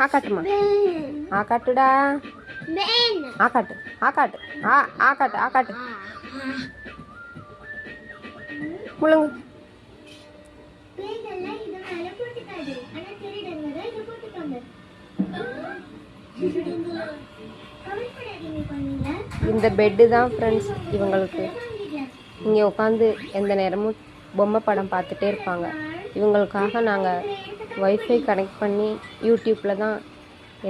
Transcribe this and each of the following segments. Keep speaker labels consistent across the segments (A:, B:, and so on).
A: ஆக்காட்டுமா ஆக்காட்டுடா ஆக்காட்டு ஆக்காட்டு ஆக்காட்டு ஆக்காட்டு முழுங்கு இந்த பெட்டு தான் ஃப்ரெண்ட்ஸ் இவங்களுக்கு. இங்கே உட்காந்து எந்த நேரமும் பொம்மை படம் பார்த்துட்டே இருப்பாங்க. இவங்களுக்காக நாங்கள் வைஃபை கனெக்ட் பண்ணி யூடியூப்பில் தான்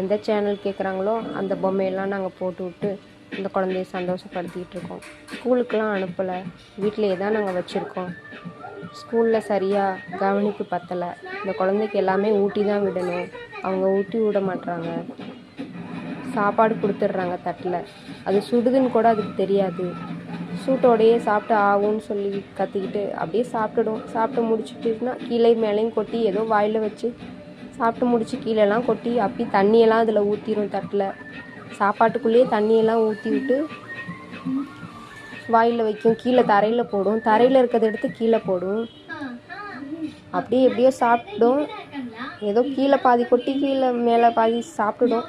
A: எந்த சேனல் கேட்குறாங்களோ அந்த பொம்மையெல்லாம் நாங்கள் போட்டு விட்டு இந்த குழந்தைய சந்தோஷப்படுத்திகிட்டு இருக்கோம். ஸ்கூலுக்கெலாம் அனுப்பலை, வீட்டிலையே தான் நாங்கள் வச்சுருக்கோம். ஸ்கூலில் சரியாக கவனிப்பு பத்தலை. இந்த குழந்தைக்கு எல்லாமே ஊட்டி தான் விடணும், அவங்க ஊட்டி விட மாட்டுறாங்க. சாப்பாடு கொடுத்துட்றாங்க தட்டில், அது சுடுதுன்னு கூட அதுக்கு தெரியாது. சூட்டோடையே சாப்பிட்டு ஆகும்னு சொல்லி கத்திக்கிட்டு அப்படியே சாப்பிட்டுடும். சாப்பிட்டு முடிச்சுட்டுனா கீழே மேலேயும் கொட்டி ஏதோ வாயில் வச்சு சாப்பிட்டு முடிச்சு கீழெல்லாம் கொட்டி அப்படி தண்ணியெல்லாம் அதில் ஊற்றிடும். தட்டில் சாப்பாட்டுக்குள்ளேயே தண்ணியெல்லாம் ஊற்றி விட்டு வாயில் வைக்கும். கீழே தரையில் போடும், தரையில் இருக்கிறத எடுத்து கீழே போடும். அப்படியே எப்படியோ சாப்பிடும். ஏதோ கீழே பாதி கொட்டி கீழே மேலே பாதி சாப்பிட்டுடும்.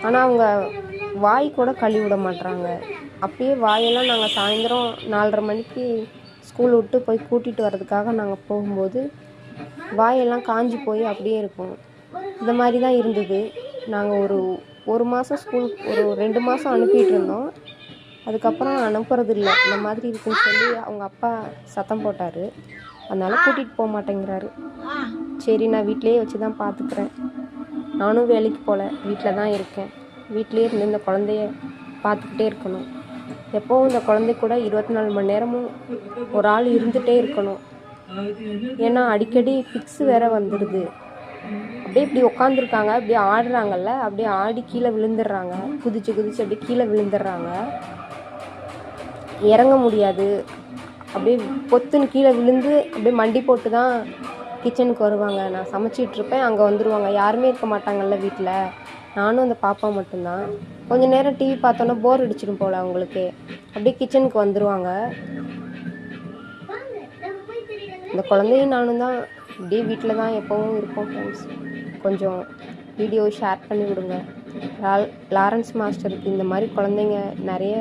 A: ஆனால் அவங்க வாய் கூட கழுவி விட மாட்டுறாங்க. அப்படியே வாயெல்லாம் நாங்கள் சாயந்தரம் 4:30 மணிக்கு ஸ்கூல் விட்டு போய் கூட்டிகிட்டு வர்றதுக்காக நாங்கள் போகும்போது வாயெல்லாம் காஞ்சி போய் அப்படியே இருக்கும். இந்த மாதிரி தான் இருந்தது. நாங்கள் ஒரு மாதம் ஸ்கூல் 2 மாதம் அனுப்பிட்டு இருந்தோம். அதுக்கப்புறம் அனுப்புறது இல்லை, இந்த மாதிரி இருக்குன்னு சொல்லி அவங்க அப்பா சத்தம் போட்டார். அதனால் கூட்டிகிட்டு போக மாட்டேங்கிறாரு. சரி, நான் வீட்டிலையே வச்சு தான் பார்த்துக்கிறேன். நானும் வேலைக்கு போகல, வீட்டில் தான் இருக்கேன். வீட்டிலே இருந்து இந்த குழந்தைய பார்த்துக்கிட்டே இருக்கணும். எப்போவும் இந்த குழந்தை கூட 24 மணி நேரமும் ஒரு ஆள் இருந்துகிட்டே இருக்கணும். ஏன்னா அடிக்கடி ஃபிக்ஸ் வேறு வந்துடுது. அப்படியே இப்படி உட்காந்துருக்காங்க, அப்படியே ஆடுறாங்கல்ல, அப்படியே ஆடி கீழே விழுந்துடுறாங்க. குதிச்சு குதிச்சு அப்படியே கீழே விழுந்துடுறாங்க. இறங்க முடியாது. அப்படியே பொத்துன்னு கீழே விழுந்து அப்படியே மண்டி போட்டு தான் கிச்சனுக்கு வருவாங்க. நான் சமைச்சிட்ருப்பேன், அங்கே வந்துடுவாங்க. யாருமே இருக்க மாட்டாங்கல்ல வீட்டில், நானும் அந்த பாப்பா மட்டும்தான். கொஞ்சம் நேரம் டிவி பார்த்தோன்னா போர் அடிச்சிடும் போல் அவங்களுக்கு. அப்படியே கிச்சனுக்கு வந்துடுவாங்க. இந்த குழந்தையும் நானும் தான் அப்படியே வீட்டில் தான் எப்போவும் இருப்போம் ஃப்ரெண்ட்ஸ். கொஞ்சம் வீடியோ ஷேர் பண்ணி விடுங்க. லாரன்ஸ் மாஸ்டருக்கு இந்த மாதிரி குழந்தைங்க நிறைய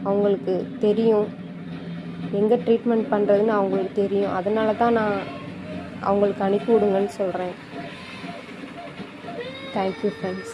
A: அவங்களுக்கு தெரியும், எங்கே ட்ரீட்மெண்ட் பண்ணுறதுன்னு அவங்களுக்கு தெரியும். அதனால தான் நான் அவங்களுக்கு அனுப்பி விடுங்கன்னு சொல்கிறேன். Thank you friends.